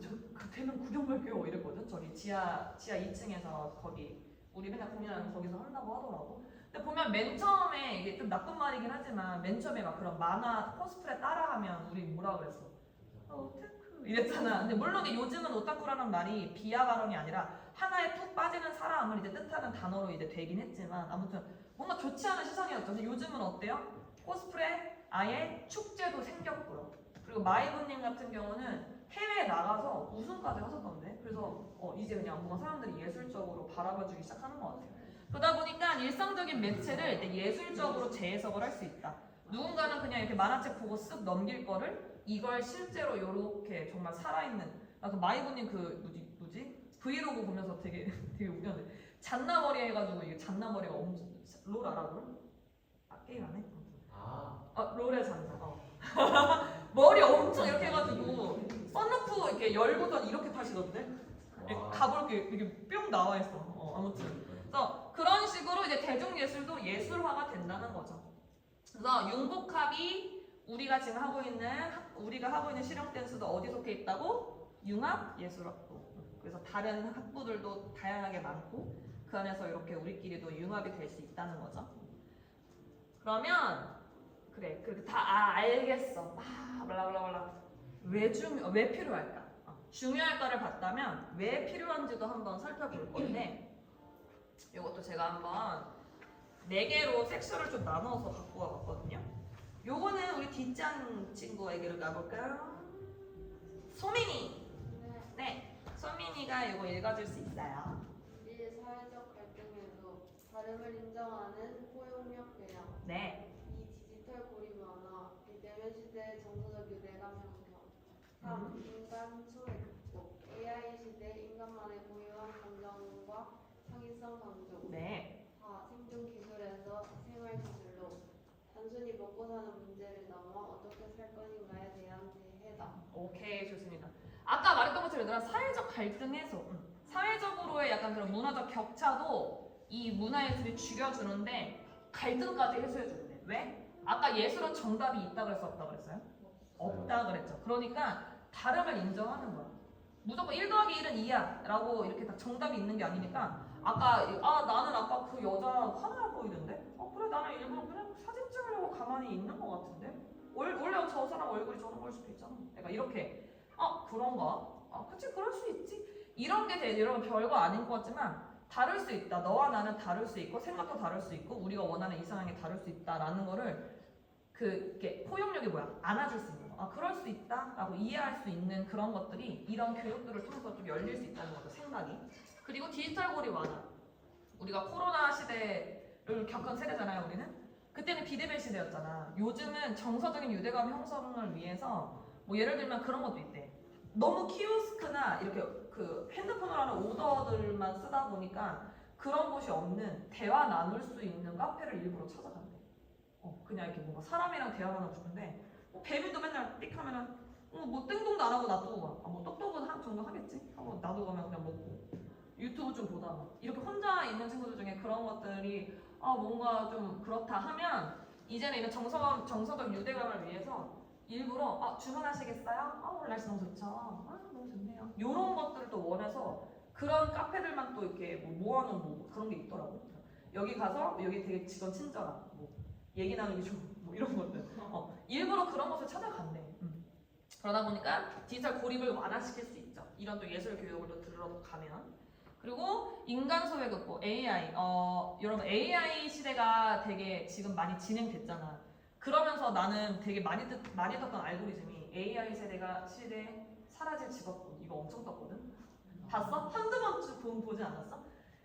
되면 구경 갈게요 이랬거든. 저기 지하 2층에서 거기 우리 맨날 공연하는 거기서 한다고 하더라고. 근데 보면 맨 처음에 이게 좀 나쁜 말이긴 하지만 맨 처음에 막 그런 만화 코스프레 따라하면 우리 뭐라 그랬어? 오타쿠 이랬잖아. 근데 물론 요즘은 오타쿠라는 말이 비하 발언이 아니라 하나에 푹 빠지는 사람을 이제 뜻하는 단어로 이제 되긴 했지만 아무튼 뭔가 좋지 않은 시선이었죠. 근데 요즘은 어때요? 코스프레 아예 축제도 생겼고요. 그리고 마이브님 같은 경우는 해외에 나가서 우승까지 하셨던데. 그래서 이제 그냥 뭔가 사람들이 예술적으로 바라봐주기 시작하는 것 같아요. 그러다 보니까 일상적인 매체를 이제 예술적으로 재해석을 할 수 있다. 누군가는 그냥 이렇게 만화책 보고 쓱 넘길 거를 이걸 실제로 이렇게 정말 살아있는 나 그 마이브님 뭐지? 브이로그 보면서 되게 웃겼는데 잔나머리 해가지고 이게 잔나머리가 엄청 롤 알아 롤? 게임 안 해? 롤의 잔나 머리 엄청 이렇게 해가지고 썬루프 이렇게 열고선 이렇게 타시던데? 가볼 이렇게 뿅 나와 있어. 아무튼 그래서 그런 식으로 이제 대중예술도 예술화가 된다는 거죠. 그래서 융복합이 우리가 하고 있는 실용 댄스도 어디 속해 있다고? 융합 예술학부. 그래서 다른 학부들도 다양하게 많고 그 안에서 이렇게 우리끼리도 융합이 될 수 있다는 거죠. 그러면 그래 그렇게 다 알겠어. 블라블라블라 왜 필요할까? 중요할까를 봤다면 왜 필요한지도 한번 살펴볼 건데 이것도 제가 한번 4개로 섹션을 좀 나눠서 갖고 와봤거든요. 요거는 우리 뒷장 친구에게로 가볼까요? 소민이. 네, 소민이가 이거 읽어줄 수 있어요.
우리의 사회적 갈등에도 다름을 인정하는 포용력 배양.
네.
이 디지털 고립 완화, 비대면 시대의 정서적 유대감 형성. 3. 인간 소외 극복. AI 시대 인간만의 고유한 감정과 창의성 강조.
네.
4. 생존 기술에서 생활 기술로. 단순히 먹고 사는 문제를 넘어 어떻게 살 것인가에 대한 대해답.
오케이, 좋습니다. 아까 말했던 것처럼 얘들아 사회적 갈등 해소. 사회적으로의 약간 그런 문화적 격차도 이 문화예술이 죽여주는데 갈등까지 해소해주는데 왜? 아까 예술은 정답이 있다 그랬어 없다 그랬어요? 없다 그랬죠. 그러니까 다름을 인정하는 거야. 무조건 1 더하기 1은 2야 라고 이렇게 딱 정답이 있는 게 아니니까 아까 나는 아까 그 여자 화나 보이던데? 그래 나는 일부러 그냥 사진 찍으려고 가만히 있는 것 같은데? 원래 저 사람 얼굴이 저런 걸 수도 있잖아. 그러니까 이렇게 그런가? 그치 그럴 수 있지. 이런 게 이런 별거 아닌 것 같지만 다를 수 있다. 너와 나는 다를 수 있고 생각도 다를 수 있고 우리가 원하는 이상향이 다를 수 있다라는 거를 이게 포용력이 뭐야? 안아줄 수 있는 거. 그럴 수 있다라고 이해할 수 있는 그런 것들이 이런 교육들을 통해서 좀 열릴 수 있다는 거죠. 생각이. 그리고 디지털 고립 완화. 우리가 코로나 시대를 겪은 세대잖아요. 우리는. 그때는 비대면 시대였잖아. 요즘은 정서적인 유대감 형성을 위해서 뭐 예를 들면 그런 것도 있대. 너무 키오스크나 이렇게 그 핸드폰으로 하는 오더들만 쓰다 보니까 그런 곳이 없는 대화 나눌 수 있는 카페를 일부러 찾아간대. 그냥 이렇게 뭔가 사람이랑 대화 나누고 싶은데 배민도 맨날 삑 하면은 뭐 뜬동도 안 하고 놔두고 가. 뭐 똑똑은 한 정도 하겠지? 하고 놔두고 가면 그냥 먹고 유튜브 좀 보다 가. 이렇게 혼자 있는 친구들 중에 그런 것들이 뭔가 좀 그렇다 하면 이제는 이런 정서적 유대감을 위해서 일부러 주문하시겠어요? 오늘 날씨 너무 좋죠? 너무 좋네요. 이런 것들을 또 원해서 그런 카페들만 또 이렇게 모아놓은 뭐 그런 게 있더라고. 여기 가서 여기 되게 직원 친절한 뭐 얘기 나누기 좋은 뭐 이런 것들 일부러 그런 것을 찾아간대. 그러다 보니까 디지털 고립을 완화시킬 수 있죠. 이런 또 예술 교육을 또 들으러 가면. 그리고 인간 소외 극복 AI. 여러분 AI 시대가 되게 지금 많이 진행됐잖아. 그러면서 나는 되게 많이 떴던 알고리즘이 AI 시대 사라질 직업군 이거 엄청 떴거든. 봤어? 한두 번쯤 보지 않았어?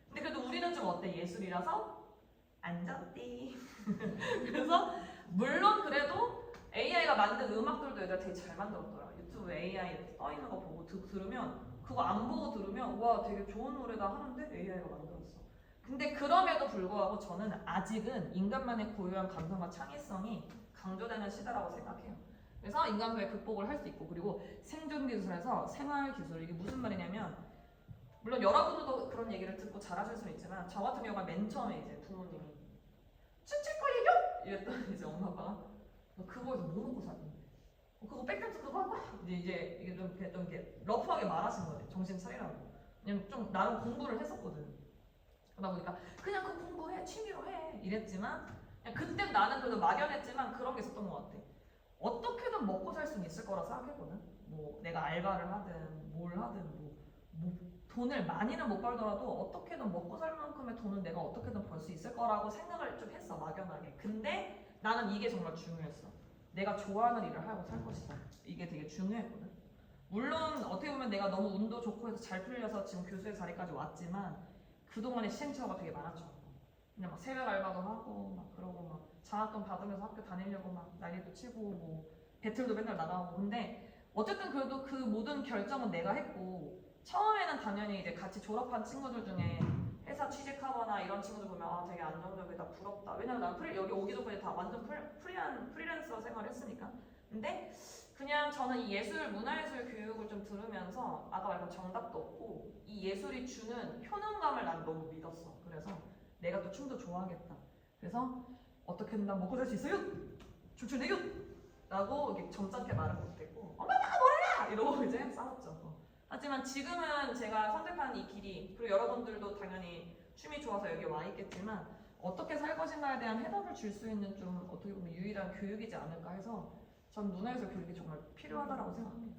근데 그래도 우리는 좀 어때? 예술이라서 안 졌디. 그래서 물론 그래도 AI가 만든 음악들도 얘들아 되게 잘 만들었더라. 유튜브에 AI 이렇게 떠있는 거 보고 들으면 그거 안 보고 들으면 와 되게 좋은 노래다 하는데 AI가 만들었어. 근데 그럼에도 불구하고 저는 아직은 인간만의 고유한 감성과 창의성이 강조되는 시대라고 생각해요. 그래서 인간 소외 극복을 할 수 있고 그리고 생존 기술에서 생활 기술 이게 무슨 말이냐면 물론 여러분들도 그런 얘기를 듣고 잘하실 수는 있지만 저 같은 경우가 맨 처음에 이제 부모님이 춤출 거예요? 이랬더니 이제 엄마 아빠가 너 그거에서 뭐 먹고 사는데? 그거 백댄스 그거 하고 이제 이게 좀 이렇게 러프하게 말하신 거지. 정신 차리라고. 그냥 좀 나름 공부를 했었거든. 그러다 보니까 그냥 그 공부해 취미로 해 이랬지만 그냥 그땐 나는 그래도 막연했지만 그런 게 있었던 것 같아. 어떻게든 먹고 살 수는 있을 거라 생각했거든. 뭐 내가 알바를 하든 뭘 하든 뭐 돈을 많이는 못 벌더라도 어떻게든 먹고 살 만큼의 돈은 내가 어떻게든 벌 수 있을 거라고 생각을 좀 했어 막연하게. 근데 나는 이게 정말 중요했어. 내가 좋아하는 일을 하고 살 것이다. 이게 되게 중요했거든. 물론 어떻게 보면 내가 너무 운도 좋고 해서 잘 풀려서 지금 교수의 자리까지 왔지만 그동안의 시행착오가 되게 많았죠. 그냥 막 새벽 알바도 하고 막 그러고 막 장학금 받으면서 학교 다니려고 막 난리도 치고 뭐 배틀도 맨날 나가고. 근데 어쨌든 그래도 그 모든 결정은 내가 했고 처음에는 당연히 이제 같이 졸업한 친구들 중에 회사 취직하거나 이런 친구들 보면 되게 안정적이다 부럽다. 왜냐면 난 여기 오기 전까지 다 완전 프리랜서 생활했으니까. 근데 그냥 저는 이 예술 문화예술 교육을 좀 들으면서 아까 말한 정답도 없고 이 예술이 주는 효능감을 난 너무 믿었어. 그래서 내가 또 춤도 좋아하겠다. 그래서 어떻게든 난 먹고 살 수 있어요. 춤추네요. 라고 이렇게 점잖게 말은 못했고 엄마 나가 뭐라 이러고 이제 싸웠죠. 하지만 지금은 제가 선택하는 이 길이, 그리고 여러분들도 당연히 춤이 좋아서 여기 와 있겠지만 어떻게 살 것인가에 대한 해답을 줄 수 있는 좀 어떻게 보면 유일한 교육이지 않을까 해서 전 문화예술 교육이 정말 필요하다고 생각합니다.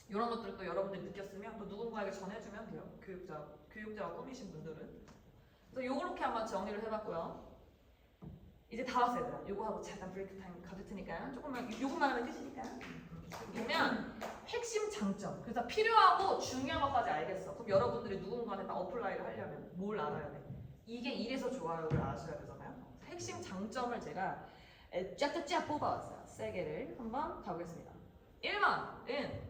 이런 것들도 여러분들이 느꼈으면 또 누군가에게 전해주면 돼요. 교육자가 꿈이신 분들은. 그래서 요렇게 한번 정리를 해봤고요. 이제 다 왔어요, 얘들아. 요거 하고 잠깐 브레이크 타임 가질 테니까요. 조금만, 요것만 하면 끝이니까요. 그러면 핵심 장점. 그래서 필요하고 중요한 것까지 알겠어. 그럼 여러분들이 누군가한테 다 어플라이를 하려면 뭘 알아야 돼? 이게 이래서 좋아요를 아셔야 되잖아요. 핵심 장점을 제가 쫙쫙쫙 뽑아왔어요. 세 개를 한번 가보겠습니다. 1번은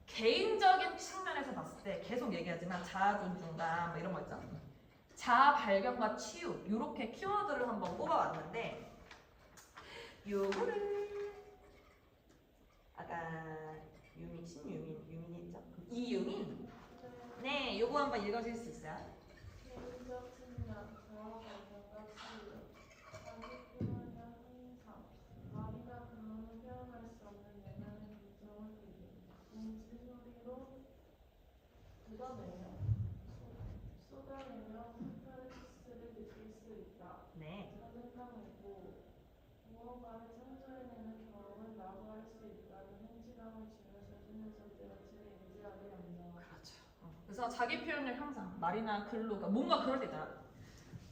개인적인 측면에서 봤을 때 계속 얘기하지만 자아 존중감 뭐 이런 거 있죠. 자아 발견과 치유 이렇게 키워드를 한번 뽑아왔는데 요거를 아까 유민이 있죠? 이유민 네 요거 한번 읽어줄 수 있어요?
개인적 측면, 자아 발견과 치유, 자기 표현의 항상, 말이나 글로는 표현할 수 없는 내면의 감정을 인지소리로 뜯어내며 쏟아내며 카타르시스를 느낄 수 있다.
네.
자존감이고 무언가를 창조해내는 경험은 나도 할 수 있다는 성취감을 주며 자신의 존재 가치를 인지하게 한다.
그렇죠. 그래서 자기 표현을 항상 말이나 글로 그러니까 뭔가 그럴 때 있잖아.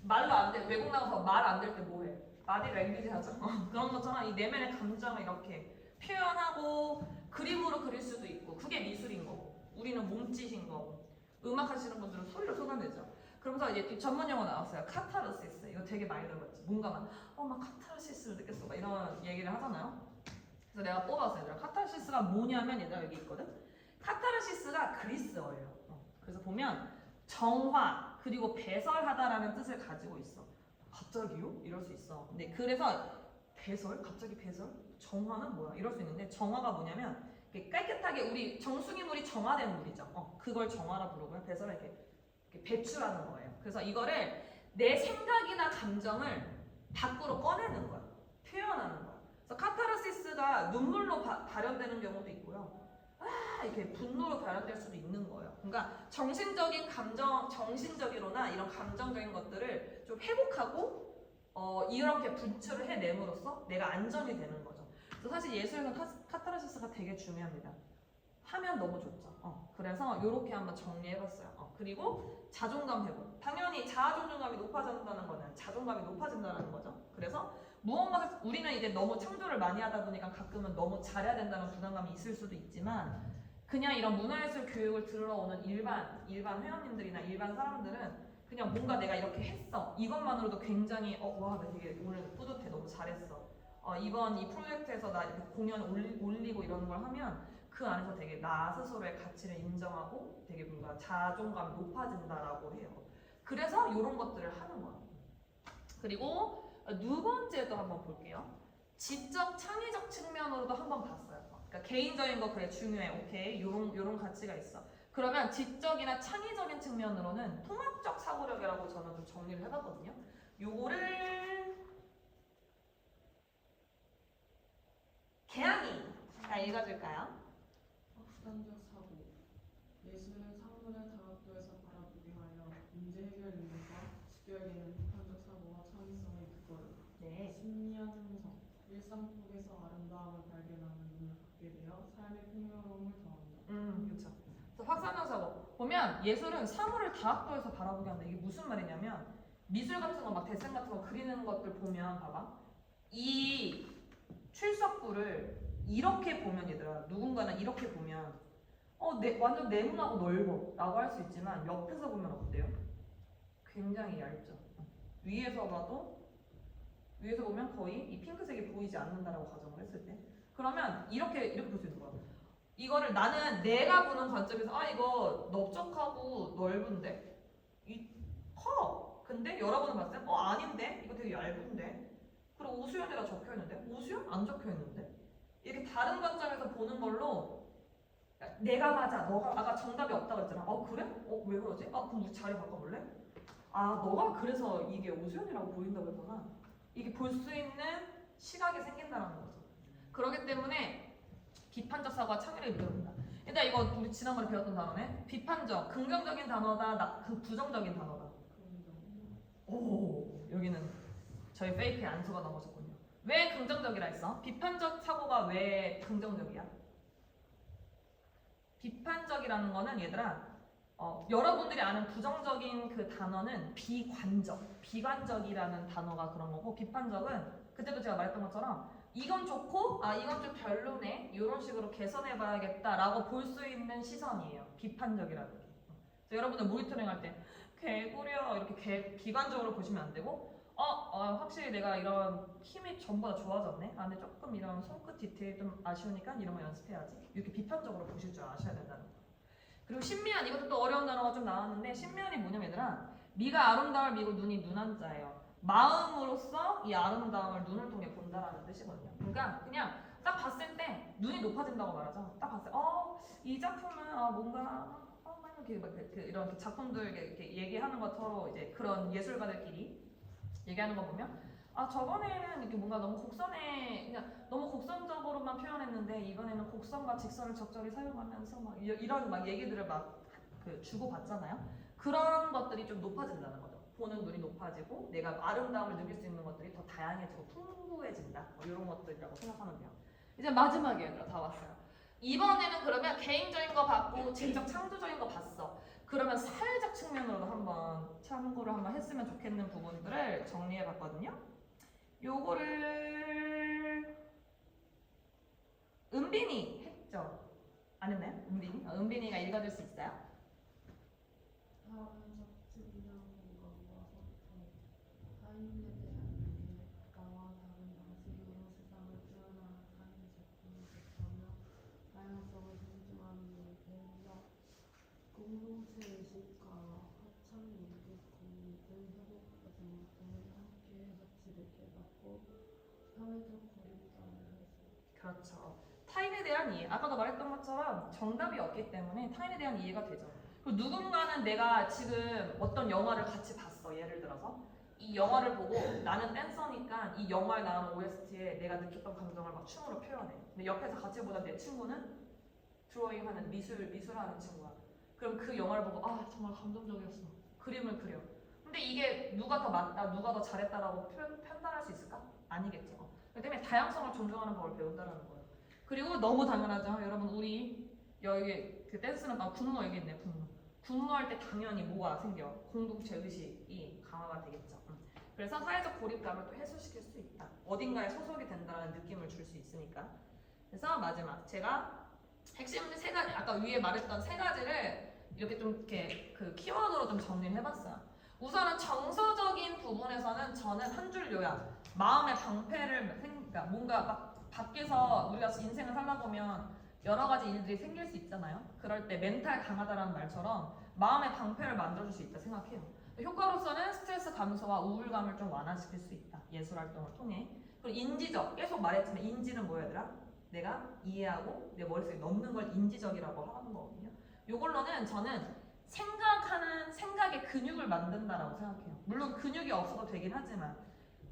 말로 안 돼. 외국 나가서 말 안 될 때 뭐해? 바디 랭귀지 하죠. 그런 것처럼 이 내면의 감정을 이렇게 표현하고 그림으로 그릴 수도 있고 그게 미술인 거고 우리는 몸짓인 거고 음악 하시는 분들은 소리로 쏟아내죠. 그러면서 이제 전문 용어 나왔어요. 카타르시스. 이거 되게 많이 들어봤지. 뭔가 막 카타르시스를 느꼈어. 막 이런 얘기를 하잖아요. 그래서 내가 뽑았어요. 얘들아. 카타르시스가 뭐냐면 얘들아 여기 있거든. 카타르시스가 그리스어예요. 그래서 보면 정화 그리고 배설하다라는 뜻을 가지고 있어. 갑자기요? 이럴 수 있어. 근데 그래서 배설? 갑자기 배설? 정화는 뭐야? 이럴 수 있는데 정화가 뭐냐면 깨끗하게 우리 정수기 물이 정화된 물이죠. 그걸 정화라 부르고요. 배설은 이렇게 배출하는 거예요. 그래서 이거를 내 생각이나 감정을 밖으로 꺼내는 거야. 표현하는 거야. 그래서 카타르시스가 눈물로 발현되는 경우도 있고요. 이렇게 분노로 발현될 수도 있는 거예요. 그러니까 정신적인 감정, 정신적으로나 이런 감정적인 것들을 좀 회복하고 이렇게 분출을 해냄으로써 내가 안정이 되는 거죠. 그래서 사실 예술에서는 카타르시스가 되게 중요합니다. 하면 너무 좋죠. 그래서 이렇게 한번 정리해봤어요. 그리고 자존감 회복. 당연히 자아 존중감이 높아진다는 거는 자존감이 높아진다는 거죠. 그래서 무언가 우리는 이제 너무 창조를 많이 하다 보니까 가끔은 너무 잘해야 된다는 부담감이 있을 수도 있지만 그냥 이런 문화예술 교육을 들으러 오는 일반 회원님들이나 일반 사람들은 그냥 뭔가 내가 이렇게 했어 이것만으로도 굉장히 와 나 되게 오늘 뿌듯해 너무 잘했어 이번 이 프로젝트에서 나 이렇게 공연 올리고 이런 걸 하면 그 안에서 되게 나 스스로의 가치를 인정하고 되게 뭔가 자존감이 높아진다라고 해요. 그래서 이런 것들을 하는 거예요. 그리고 두 번째도 한번 볼게요. 지적 창의적 측면으로도 한번 봤어요. 그러니까 개인적인 거 그래 중요해. 오케이. 요런 가치가 있어. 그러면 지적이나 창의적인 측면으로는 통합적 사고력이라고 저는 좀 정리를 해봤거든요. 요거를 개항이가 읽어줄까요?
확산적 사고. 예술은 사물을 다각도에서 바라보게 하여 문제 해결 능력과 직결되는 비판적 사고와 창의성의 그거를.
네.
심리한 형성. 일상 속에서 아름다움을 발견하는 눈을 갖게 되어 삶의 풍요로움을 더한다.
그렇죠. 그래서 확산적 사고 보면 예술은 사물을 다각도에서 바라보게 한다. 이게 무슨 말이냐면 미술 같은 거 막 데생 같은 거 그리는 것들 보면 봐봐. 이 출석부를 이렇게 보면 얘들아 누군가는 이렇게 보면 완전 네모나고 넓어 라고 할 수 있지만 옆에서 보면 어때요? 굉장히 얇죠. 위에서 보면 거의 이 핑크색이 보이지 않는다라고 가정을 했을 때 그러면 이렇게 볼 수 있는 거야. 이거를 나는 내가 보는 관점에서 이거 넓적하고 넓은데 커. 근데 여러분은 봤을 때 아닌데 이거 되게 얇은데 그리고 오수연이라 적혀있는데 오수연? 안 적혀있는데 이렇게 다른 관점에서 보는 걸로 내가 맞아 너가 아까 정답이 없다고 했잖아. 그래? 왜 그러지? 그럼 우리 자리 바꿔볼래? 너가 그래서 이게 오수연이라고 보인다고 했구나. 이게 볼 수 있는 시각이 생긴다는 거죠. 그렇기 때문에 비판적 사고와 창의력이 필요합니다. 일단 이거 우리 지난번에 배웠던 단어네. 비판적, 긍정적인 단어다, 부정적인 단어다. 오, 여기는 저희 페이크의 안소가 넘어졌군요. 왜 긍정적이라 했어? 비판적 사고가 왜 긍정적이야? 비판적이라는 거는 얘들아, 여러분들이 아는 부정적인 그 단어는 비관적이라는 단어가 그런 거고, 비판적은 그때도 제가 말했던 것처럼 이건 좋고 이건 좀 별로네 이런 식으로 개선해봐야겠다라고 볼 수 있는 시선이에요. 비판적이라는 게. 그래서 여러분들 모니터링 할 때 개구려 이렇게 비관적으로 보시면 안 되고 확실히 내가 이런 힘이 전보다 좋아졌네. 근데 조금 이런 손끝 디테일 좀 아쉬우니까 이런 거 연습해야지. 이렇게 비판적으로 보실 줄 아셔야 된다는 거. 그리고 신미한, 이것도 또 어려운 단어가 좀 나왔는데, 신미한이 뭐냐면 얘들아, 미가 아름다움을 미고 눈이 눈한자예요. 마음으로써 이 아름다움을 눈을 통해 본다라는 뜻이거든요. 그러니까 그냥 딱 봤을 때 눈이 높아진다고 말하죠. 딱 봤을 때 이 작품은 뭔가 이렇게 작품들 이렇게 얘기하는 것처럼 이제 그런 예술가들끼리 얘기하는 거 보면 저번에는 이렇게 뭔가 너무 그냥 너무 곡선적으로만 표현했는데 이번에는 곡선과 직선을 적절히 사용하면서 막 이런 막 얘기들을 막 주고 받잖아요. 그런 것들이 좀 높아진다는 거죠. 보는 눈이 높아지고 내가 아름다움을 느낄 수 있는 것들이 더 다양해지고 풍부해진다. 이런 것들이라고 생각하면 돼요. 이제 마지막에 얘들아 다 왔어요. 이번에는 그러면 개인적인 거 봤고 제적 창조적인 거 봤어. 그러면 사회적 측면으로도 한번 참고를 한번 했으면 좋겠는 부분들을 정리해 봤거든요. 요거를 은빈이 했죠? 안 했나요? 은빈이? 은빈이가 읽어줄 수 있어요?
사회적 측면과 모아서 타인에 대한 이해, 나와 다른 방식으로 세상을 표현하는 타인의 작품을 접하며 다양성을 존중하는 일대며 공동체 의식과 합창 연극 공유 등 협업 과정을 통해 함께의 가치를 깨닫고 사회적 고립감을 해소.
그렇죠. 타인에 대한 이해. 아까도 말했던 것처럼 정답이 없기 때문에 타인에 대한 이해가 되죠. 그리고 누군가는 내가 지금 어떤 영화를 같이 봤어. 예를 들어서 이 영화를 보고 나는 댄서니까 이 영화에 나오는 OST에 내가 느꼈던 감정을 막 춤으로 표현해. 근데 옆에서 같이 보던 내 친구는 드로잉하는 미술하는 친구야. 그럼 그 영화를 보고 정말 감동적이었어. 그림을 그려. 근데 이게 누가 더 맞다, 누가 더 잘했다라고 판단할 수 있을까? 아니겠죠. 그렇기 때문에 다양성을 존중하는 법을 배운다는 거예요. 그리고 너무 당연하죠. 여러분 우리 여기 그 댄스는 분노 여기 있네. 분노할 때 당연히 뭐가 생겨? 공동체 의식이 강화가 되겠죠. 그래서 사회적 고립감을 또 해소시킬 수 있다. 어딘가에 소속이 된다는 느낌을 줄 수 있으니까. 그래서 마지막 제가 핵심 세 가지, 아까 위에 말했던 세 가지를 이렇게 좀 이렇게 그 키워드로 좀 정리를 해봤어요. 우선은 정서적인 부분에서는 저는 한 줄 요약. 마음의 방패를 그러니까 뭔가 막 밖에서 우리가 인생을 살다 보면 여러 가지 일들이 생길 수 있잖아요. 그럴 때 멘탈 강하다라는 말처럼 마음의 방패를 만들어줄 수 있다 생각해요. 효과로서는 스트레스 감소와 우울감을 좀 완화시킬 수 있다. 예술 활동을 통해. 그리고 인지적. 계속 말했지만 인지는 뭐였더라? 내가 이해하고 내 머릿속에 넣는 걸 인지적이라고 하는 거거든요. 이걸로는 저는 생각하는 생각의 근육을 만든다라고 생각해요. 물론 근육이 없어도 되긴 하지만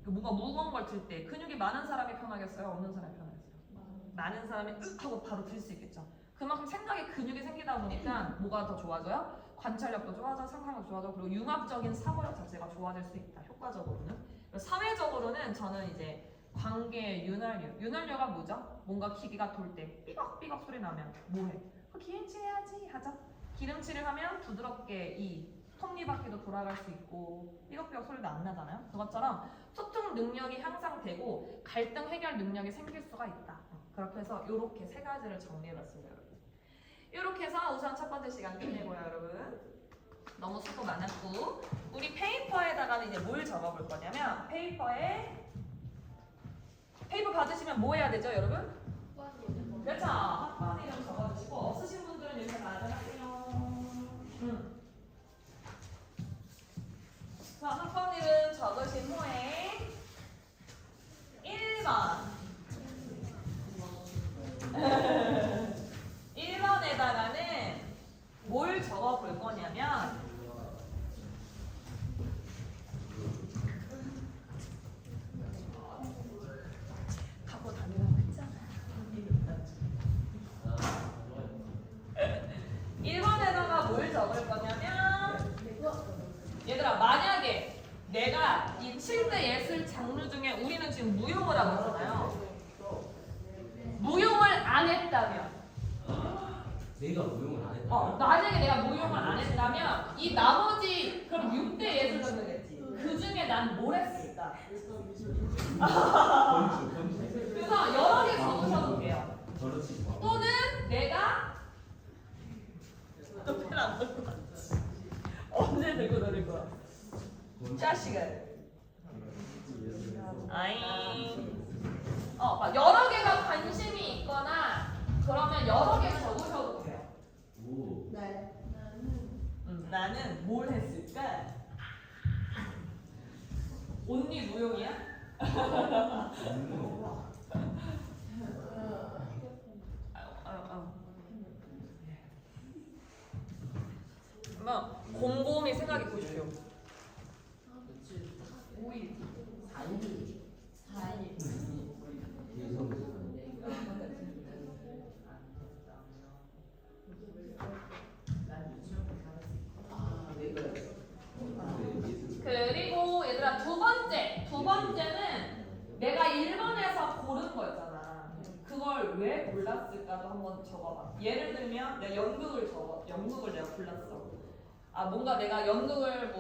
뭔가 무거운 걸 들 때 근육이 많은 사람이 편하겠어요? 없는 사람이 편하겠어요? 많은 사람이 으 하고 바로 들 수 있겠죠. 그만큼 생각의 근육이 생기다 보니까 뭐가 더 좋아져요? 관찰력도 좋아져, 상상력도 좋아져, 그리고 융합적인 사고력 자체가 좋아질 수 있다. 효과적으로는. 사회적으로는 저는 이제 관계, 윤활유가 뭐죠? 뭔가 기계가 돌 때 삐걱삐걱 소리 나면 뭐해? 기름칠 해야지 하죠. 기름칠을 하면 부드럽게 이 톱니바퀴도 돌아갈 수 있고 삐걱삐걱 소리도 안 나잖아요. 그것처럼 소통 능력이 향상되고 갈등 해결 능력이 생길 수가 있다. 그렇게 해서 이렇게 세 가지를 정리해봤습니다, 여러분. 이렇게 해서 우선 첫 번째 시간 끝내고요, 여러분. 너무 수고 많았고 우리 페이퍼에다가는 이제 뭘 적어볼 거냐면 페이퍼 받으시면 뭐 해야 되죠, 여러분? 그렇죠. 학번 이름 적어주시고 없으신 분들은 이렇게 가져가세요. 자, 학번 이름 적으신 후에 1번 1번에다가는 뭘 적어볼 거냐면 갖고 다니라고 했잖아. 예술 장르 중에 우리는 지금 무용을 하고 있잖아요. 무용을 안 했다면,
내가 무용을 안 했다.
만약에 내가 무용을 안 했다면 이 나머지 그럼 6대 예술 장르겠지. 그 중에 난 뭘 했을까?
건축.
그래서 여러 개 적으셔도 돼요.
저렇지 마.
또는 내가 또 펜 안 들고 왔지. 언제 들고 다닐 거야? 자식을. 아잉. 막 여러 개가 관심이 있거나 그러면 여러 개 적으셔도 돼요.
오.
네.
나는 뭘 했을까? 언니 무용이야? 한번 곰곰이 생각해 보십시오.
5일 4일 4일
그리고 얘들아 두 번째는 내가 1번에서 고른 거였잖아. 그걸 왜 골랐을까도 한번 적어봐. 예를 들면 내가 연극을 내가 골랐어. 뭔가 내가 연극을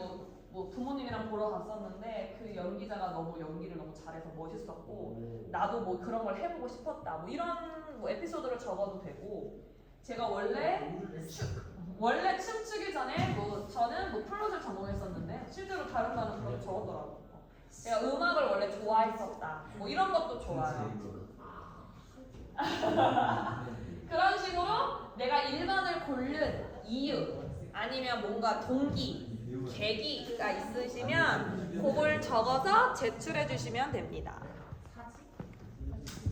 뭐 부모님이랑 보러 갔었는데 그 연기자가 너무 연기를 너무 잘해서 멋있었고 나도 뭐 그런 걸 해보고 싶었다. 뭐 이런 뭐 에피소드를 적어도 되고 제가 원래 춤추기 전에 저는 뭐 플룻을 전공했었는데 실제로 다른 반은 그렇게 적었더라고. 내가 음악을 원래 좋아했었다. 뭐 이런 것도 좋아요. 그런 식으로 내가 1번을 고른 이유 아니면 뭔가 동기, 계기가 있으시면 그걸 적어서 제출해 주시면 됩니다.